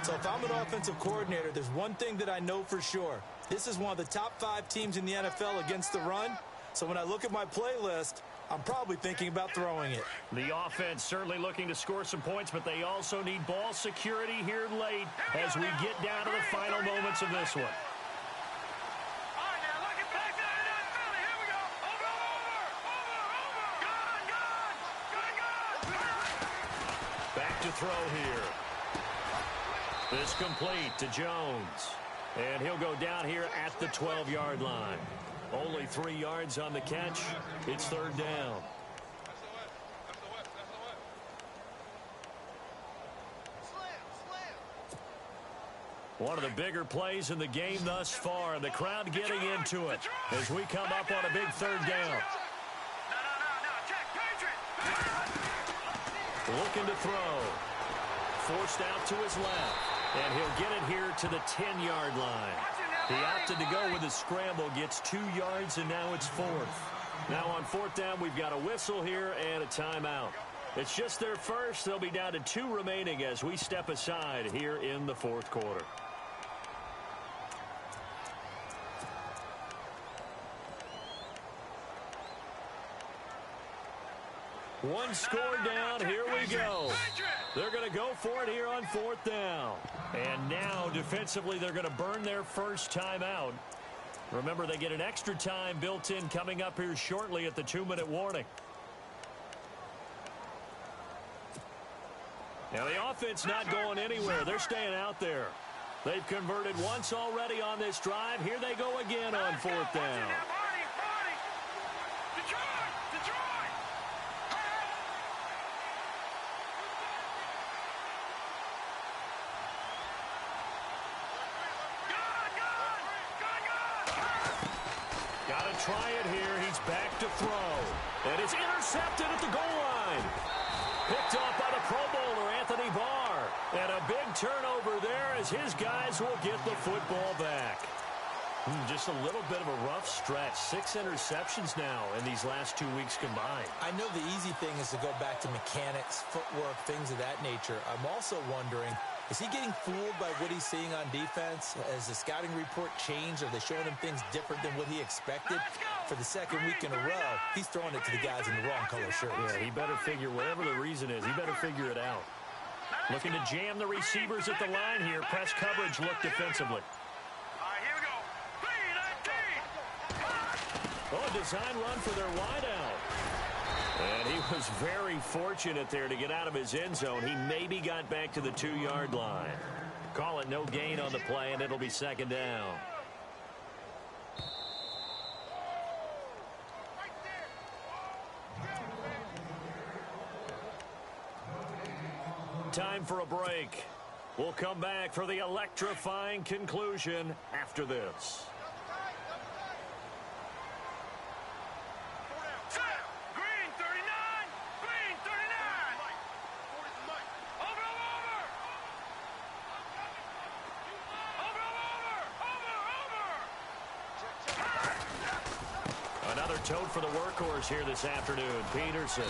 D: So if I'm an offensive coordinator, there's one thing that I know for sure. This is one of the top 5 teams in the NFL against the run. So when I look at my playlist, I'm probably thinking about throwing it.
C: The offense certainly looking to score some points, but they also need ball security here late as we get down to the final moments of this one. Back to throw here. This complete to Jones. And he'll go down here at the 12-yard line. Only 3 yards on the catch. It's 3rd down. One of the bigger plays in the game thus far, and the crowd getting into it as we come up on a big 3rd down. Looking to throw. Forced out to his left. And he'll get it here to the 10-yard line. He opted to go with a scramble, gets 2 yards, and now it's 4th. Now on 4th down, we've got a whistle here and a timeout. It's just their first. They'll be down to 2 remaining as we step aside here in the 4th quarter. One score down. Here we go. They're going to go for it here on 4th down. And now, defensively, they're going to burn their first timeout. Remember, they get an extra time built in coming up here shortly at the 2-minute warning. Now, the offense not going anywhere. They're staying out there. They've converted once already on this drive. Here they go again on 4th down. Try it here. He's back to throw. And it's intercepted at the goal line. Picked off by the Pro Bowler, Anthony Barr. And a big turnover there as his guys will get the football back. Just a little bit of a rough stretch. 6 interceptions now in these last 2 weeks combined.
D: I know the easy thing is to go back to mechanics, footwork, things of that nature. I'm also wondering, is he getting fooled by what he's seeing on defense? Has the scouting report changed? Are they showing him things different than what he expected? For the 2nd week in a row, he's throwing it to the guys in the wrong color shirts.
C: Yeah, he better figure, whatever the reason is, he better figure it out. Looking to jam the receivers at the line here. Press coverage look defensively. Oh, a design run for their wideout. And he was very fortunate there to get out of his end zone. He maybe got back to the 2-yard line. Call it no gain on the play, and it'll be 2nd down. Time for a break. We'll come back for the electrifying conclusion after this. Toad for the workhorse here this afternoon, Peterson.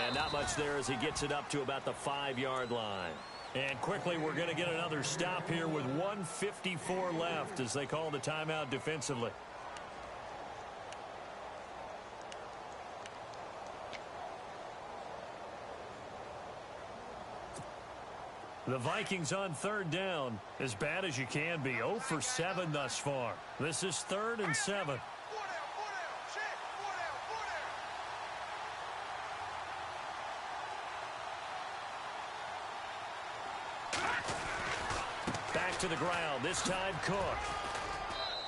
C: And not much there as he gets it up to about the 5-yard line. And quickly, we're going to get another stop here with 1:54 left as they call the timeout defensively. The Vikings on 3rd down, as bad as you can be. 0 for 7 thus far. This is 3rd and 7. To the ground, this time Cook.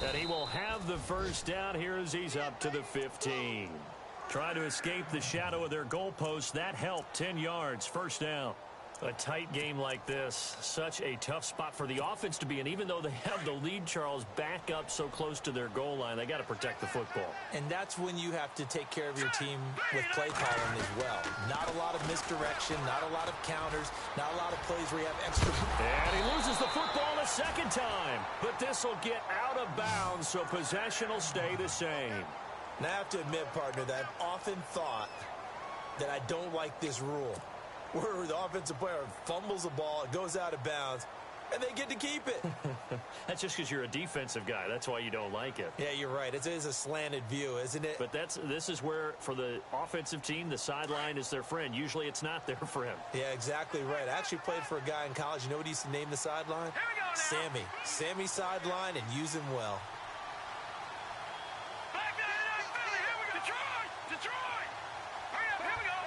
C: And he will have the first down here as he's up to the 15. Trying to escape the shadow of their goalpost. That helped. 10 yards, first down. A tight game like this, such a tough spot for the offense to be in. Even though they have the lead, Charles, back up so close to their goal line, they got to protect the football.
D: And that's when you have to take care of your team with play calling as well. Not a lot of misdirection, not a lot of counters, not a lot of plays where you have extra.
C: And he loses the football a second time. But this will get out of bounds, so possession will stay the same.
D: And I have to admit, partner, that I've often thought that I don't like this rule, where the offensive player fumbles the ball, it goes out of bounds, and they get to keep it.
C: That's just because you're a defensive guy. That's why you don't like it.
D: Yeah, you're right. It is a slanted view, isn't it?
C: But this is where, for the offensive team, the sideline is their friend. Usually it's not their friend.
D: Yeah, exactly right. I actually played for a guy in college. You know what he used to name the sideline?
E: Here we go now.
D: Sammy. Sammy sideline, and use him well.
E: Back to the Philly. Here we go. Detroit. Detroit. Hurry up. Here we go.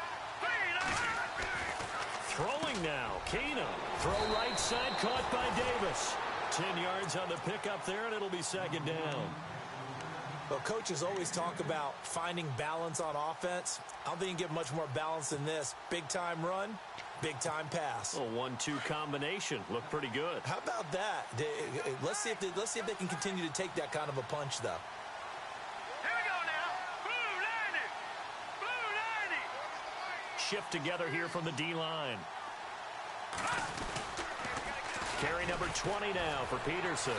C: Throwing now, Keenum. Throw right side, caught by Davis. 10 yards on the pickup there, and it'll be second down.
D: Well, coaches always talk about finding balance on offense. I don't think you can get much more balance than this. Big-time run, big-time pass.
C: A 1-2 combination. Looked pretty good.
D: How about that? Let's see if they can continue to take that kind of a punch, though.
E: Here we go now. Blue 90. Blue 90.
C: Shift together here from the D-line. Carry number 20 now for Peterson.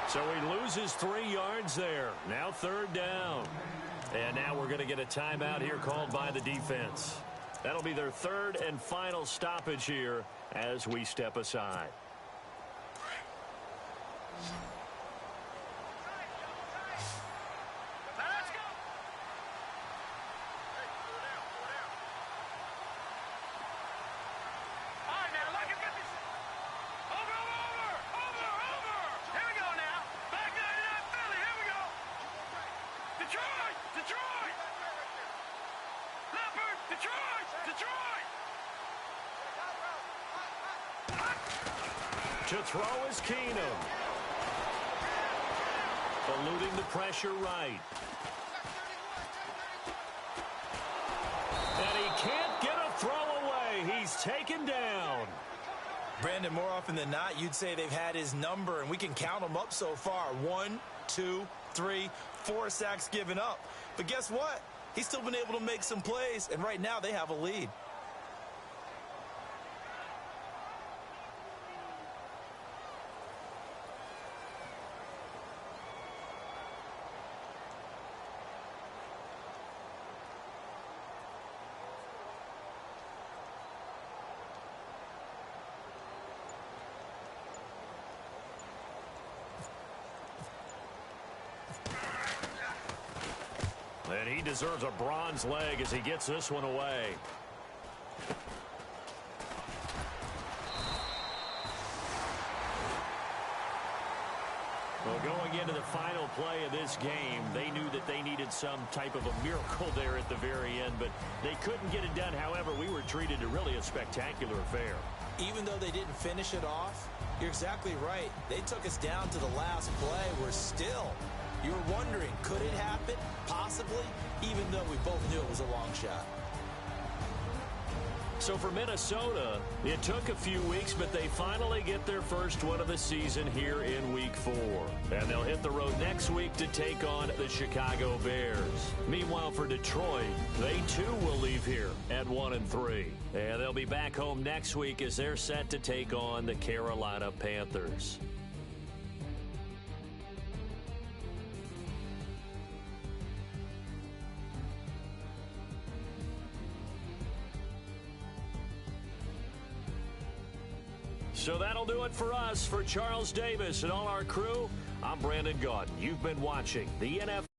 C: So he loses 3 yards there. Now third down. And now we're going to get a timeout here called by the defense. That'll be their third and final stoppage here as we step aside.
E: Let's go. All right, now, look at this. Over. Here we go now. Back to the Philly. Here we go. Detroit. Leopard. Detroit.
C: To throw is Keenum. Eluding the pressure right. And he can't get a throw away. He's taken down.
D: Brandon, more often than not, you'd say they've had his number, and we can count them up so far. 1, 2, 3, 4 sacks given up. But guess what? He's still been able to make some plays, and right now they have a lead.
C: And he deserves a bronze leg as he gets this one away. Well, going into the final play of this game, they knew that they needed some type of a miracle there at the very end, but they couldn't get it done. However, we were treated to really a spectacular affair.
D: Even though they didn't finish it off, you're exactly right. They took us down to the last play. We're still, you were wondering, could it happen? Possibly, even though we both knew it was a long shot.
C: So for Minnesota, it took a few weeks, but they finally get their first one of the season here in Week 4. And they'll hit the road next week to take on the Chicago Bears. Meanwhile, for Detroit, they too will leave here at 1-3. And they'll be back home next week as they're set to take on the Carolina Panthers. So that'll do it for us. For Charles Davis and all our crew, I'm Brandon Gaudin. You've been watching the NFL.